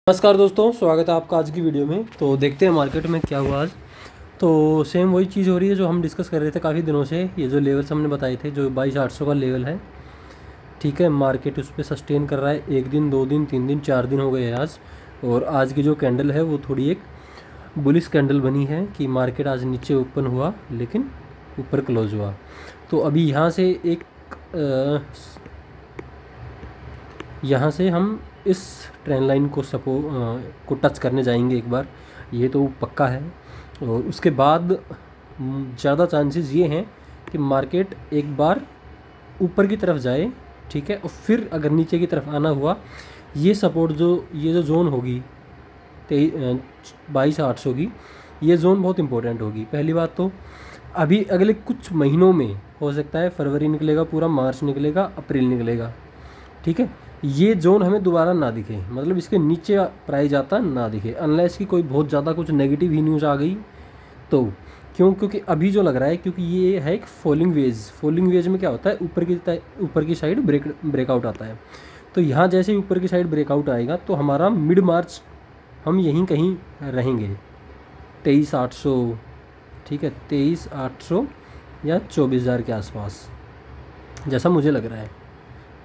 नमस्कार दोस्तों, स्वागत है आपका आज की वीडियो में। तो देखते हैं मार्केट में क्या हुआ आज। तो सेम वही चीज़ हो रही है जो हम डिस्कस कर रहे थे काफ़ी दिनों से। ये जो लेवल्स हमने बताए थे, जो 22,800 का लेवल है, ठीक है, मार्केट उस पर सस्टेन कर रहा है। 1 दिन, 2 दिन, 3 दिन, 4 दिन हो गए हैं आज। और आज की जो कैंडल है वो थोड़ी एक बुलिश कैंडल बनी है कि मार्केट आज नीचे ओपन हुआ लेकिन ऊपर क्लोज हुआ। तो अभी यहाँ से हम इस ट्रेंड लाइन को टच करने जाएंगे एक बार, ये तो पक्का है। और उसके बाद ज़्यादा चांसेस ये हैं कि मार्केट एक बार ऊपर की तरफ जाए, ठीक है, और फिर अगर नीचे की तरफ आना हुआ, ये सपोर्ट ये जो जोन होगी 22,800 की, ये जोन बहुत इंपॉर्टेंट होगी। पहली बात तो अभी अगले कुछ महीनों में हो सकता है फरवरी निकलेगा, पूरा मार्च निकलेगा, अप्रैल निकलेगा, ठीक है, ये जोन हमें दोबारा ना दिखे, मतलब इसके नीचे प्राइस आता ना दिखे, अनलेस कि कोई बहुत ज़्यादा कुछ नेगेटिव ही न्यूज़ आ गई तो। क्योंकि अभी जो लग रहा है, क्योंकि ये है एक फॉलिंग वेज में क्या होता है, ऊपर की साइड ब्रेकआउट आता है। तो यहाँ जैसे ही ऊपर की साइड ब्रेकआउट आएगा तो हमारा मिड मार्च हम यहीं कहीं रहेंगे, 23,800, ठीक है, 23,800 या 24,000 के आसपास, जैसा मुझे लग रहा है,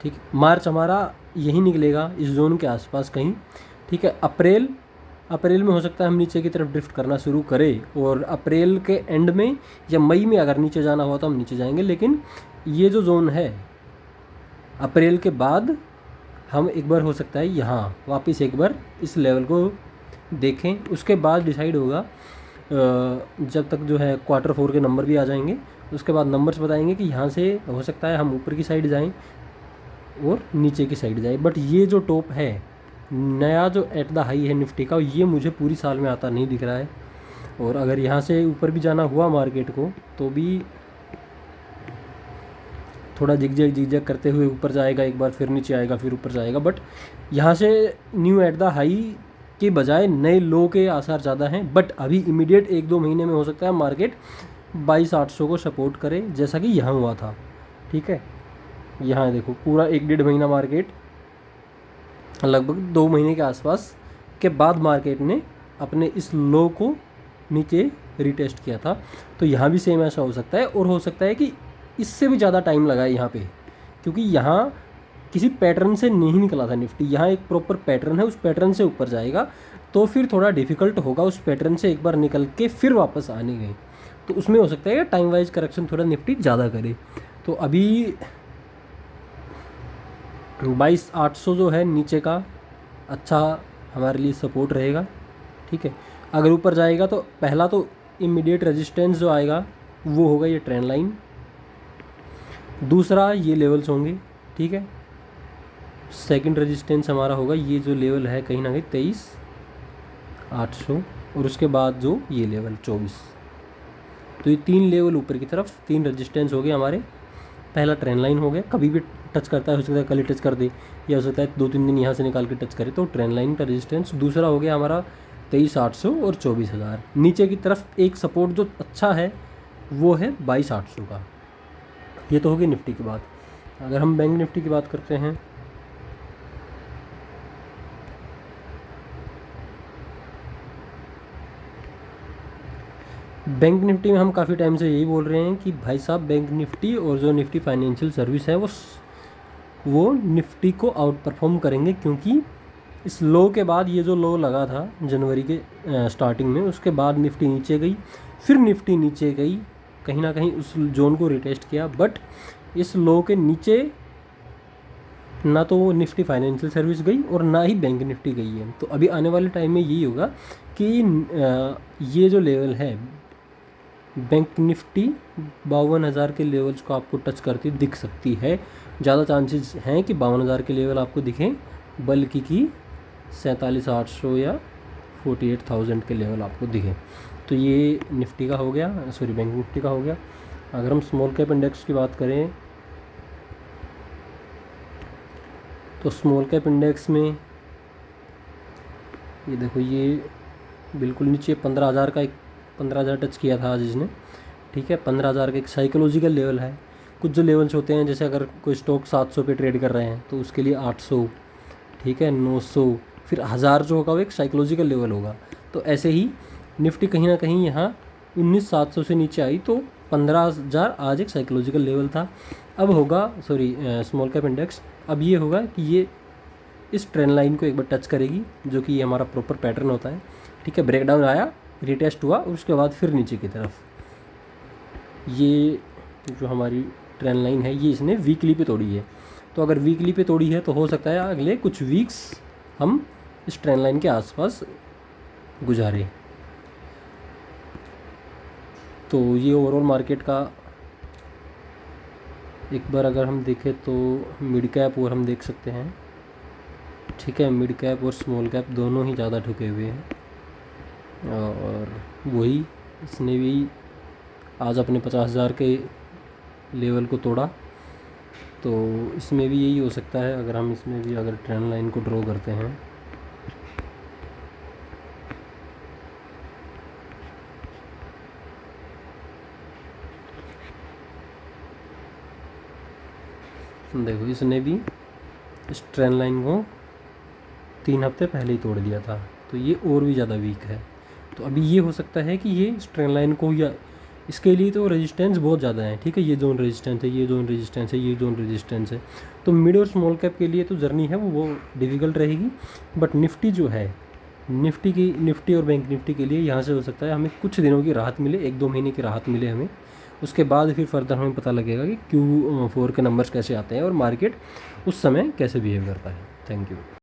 ठीक। मार्च हमारा यही निकलेगा इस जोन के आसपास कहीं, ठीक है। अप्रैल में हो सकता है हम नीचे की तरफ ड्रिफ्ट करना शुरू करें, और अप्रैल के एंड में या मई में अगर नीचे जाना हुआ तो हम नीचे जाएंगे। लेकिन ये जो जोन है, अप्रैल के बाद हम एक बार हो सकता है यहाँ वापस एक बार इस लेवल को देखें। उसके बाद डिसाइड होगा, जब तक जो है Q4 के नंबर भी आ जाएंगे, उसके बाद नंबर्स बताएंगे कि यहाँ से हो सकता है हम ऊपर की साइड जाएं और नीचे की साइड जाए। बट ये जो टॉप है नया, जो एट द हाई है निफ्टी का, ये मुझे पूरी साल में आता नहीं दिख रहा है। और अगर यहाँ से ऊपर भी जाना हुआ मार्केट को तो भी थोड़ा जिग करते हुए ऊपर जाएगा, एक बार फिर नीचे आएगा, फिर ऊपर जाएगा। बट यहाँ से न्यू एट द हाई के बजाय नए लो के आसार ज़्यादा हैं। बट अभी इमीडिएट 1-2 महीने में हो सकता है मार्केट 22,800 को सपोर्ट करे, जैसा कि यहाँ हुआ था, ठीक है। यहाँ देखो पूरा 1-1.5 महीना मार्केट, लगभग 2 महीने के आसपास के बाद मार्केट ने अपने इस लो को नीचे रिटेस्ट किया था। तो यहाँ भी सेम ऐसा हो सकता है, और हो सकता है कि इससे भी ज़्यादा टाइम लगा है यहाँ पे, क्योंकि यहाँ किसी पैटर्न से नहीं निकला था निफ्टी। यहाँ एक प्रॉपर पैटर्न है, उस पैटर्न से ऊपर जाएगा तो फिर थोड़ा डिफ़िकल्ट होगा उस पैटर्न से एक बार निकल के फिर वापस आने गए। तो उसमें हो सकता है कि टाइम वाइज करेक्शन थोड़ा निफ्टी ज़्यादा करे। तो अभी 22,800 जो है नीचे का अच्छा हमारे लिए सपोर्ट रहेगा, ठीक है। अगर ऊपर जाएगा तो पहला तो इमीडिएट रेजिस्टेंस जो आएगा वो होगा ये ट्रेंड लाइन, दूसरा ये लेवल्स होंगे, ठीक है। सेकंड रेजिस्टेंस हमारा होगा ये जो लेवल है कहीं ना कहीं 23,800, और उसके बाद जो ये लेवल 24। तो ये 3 लेवल ऊपर की तरफ, 3 रेजिस्टेंस हो गए हमारे। पहला ट्रेंड लाइन हो गया, कभी भी टच करता है, हो सकता है कल ही टच कर दे, या हो सकता है 2-3 दिन यहाँ से निकाल के टच करे, तो ट्रेंड लाइन का रेजिस्टेंस। दूसरा हो गया हमारा 23,800 और 24,000। नीचे की तरफ एक सपोर्ट जो अच्छा है वो है 22,800 का। ये तो होगी निफ्टी की बात। अगर हम बैंक निफ्टी की बात करते हैं, बैंक निफ्टी में हम काफ़ी टाइम से यही बोल रहे हैं कि भाई साहब, बैंक निफ्टी और जो निफ्टी फाइनेंशियल सर्विस है वो निफ्टी को आउट परफॉर्म करेंगे। क्योंकि इस लो के बाद ये जो लो लगा था जनवरी के स्टार्टिंग में, उसके बाद निफ्टी नीचे गई, फिर निफ्टी नीचे गई, कहीं ना कहीं उस जोन को रिटेस्ट किया। बट इस लो के नीचे ना तो वो निफ्टी फाइनेंशियल सर्विस गई और ना ही बैंक निफ्टी गई है। तो अभी आने वाले टाइम में यही होगा कि ये जो लेवल है बैंक निफ्टी 52,000 के लेवल्स को आपको टच करती दिख सकती है। ज़्यादा चांसेस हैं कि 52,000 के लेवल आपको दिखें, बल्कि कि 47,800 या 48,000 के लेवल आपको दिखें। तो ये निफ्टी का हो गया, सॉरी बैंक निफ्टी का हो गया। अगर हम स्मॉल कैप इंडेक्स की बात करें तो स्मॉल कैप इंडेक्स में ये देखो, ये बिल्कुल नीचे 15,000 का, 15,000 टच किया था आज इसने, ठीक है। 15,000 का एक साइकोलॉजिकल लेवल है। कुछ जो लेवल्स होते हैं, जैसे अगर कोई स्टॉक 700 पे ट्रेड कर रहे हैं तो उसके लिए 800, ठीक है, 900, फिर 1000 जो होगा वो एक साइकोलॉजिकल लेवल होगा। तो ऐसे ही निफ्टी कहीं ना कहीं यहाँ 19700 से नीचे आई तो 15000 आज एक साइकोलॉजिकल लेवल था। अब होगा स्मॉल कैप इंडेक्स, अब ये होगा कि ये इस ट्रेंड लाइन को एक बार टच करेगी, जो कि ये हमारा प्रॉपर पैटर्न होता है। ठीक है, ब्रेकडाउन आया, रिटेस्ट हुआ और उसके बाद फिर नीचे की तरफ ये जो हमारी ट्रेंड लाइन है ये इसने वीकली पे तोड़ी है। तो अगर वीकली पे तोड़ी है तो हो सकता है अगले कुछ वीक्स हम इस ट्रेंड लाइन के आसपास गुजारे। तो ये ओवरऑल मार्केट का एक बार अगर हम देखें तो मिड कैप और हम देख सकते हैं। ठीक है, मिड कैप और स्मॉल कैप दोनों ही ज़्यादा ठुके हुए हैं और वही इसने भी आज अपने 50,000 के लेवल को तोड़ा। तो इसमें भी यही हो सकता है, अगर हम इसमें भी अगर ट्रेंड लाइन को ड्रॉ करते हैं देखो, इसने भी इस ट्रेंड लाइन को 3 हफ्ते पहले ही तोड़ दिया था, तो ये और भी ज़्यादा वीक है। तो अभी ये हो सकता है कि ये इस ट्रेंड लाइन को, या इसके लिए तो रेजिस्टेंस बहुत ज़्यादा है। ठीक है, ये जोन रेजिस्टेंस है, ये जोन रेजिस्टेंस है, ये जोन रेजिस्टेंस है। तो मिड और स्मॉल कैप के लिए तो जर्नी है वो डिफ़िकल्ट रहेगी। बट निफ्टी जो है, निफ्टी और बैंक निफ्टी के लिए यहाँ से हो सकता है हमें कुछ दिनों की राहत मिले, 1-2 महीने की राहत मिले हमें। उसके बाद फिर फर्दर हमें पता लगेगा कि Q4 के नंबर्स कैसे आते हैं और मार्केट उस समय कैसे बिहेव करता है। Thank you.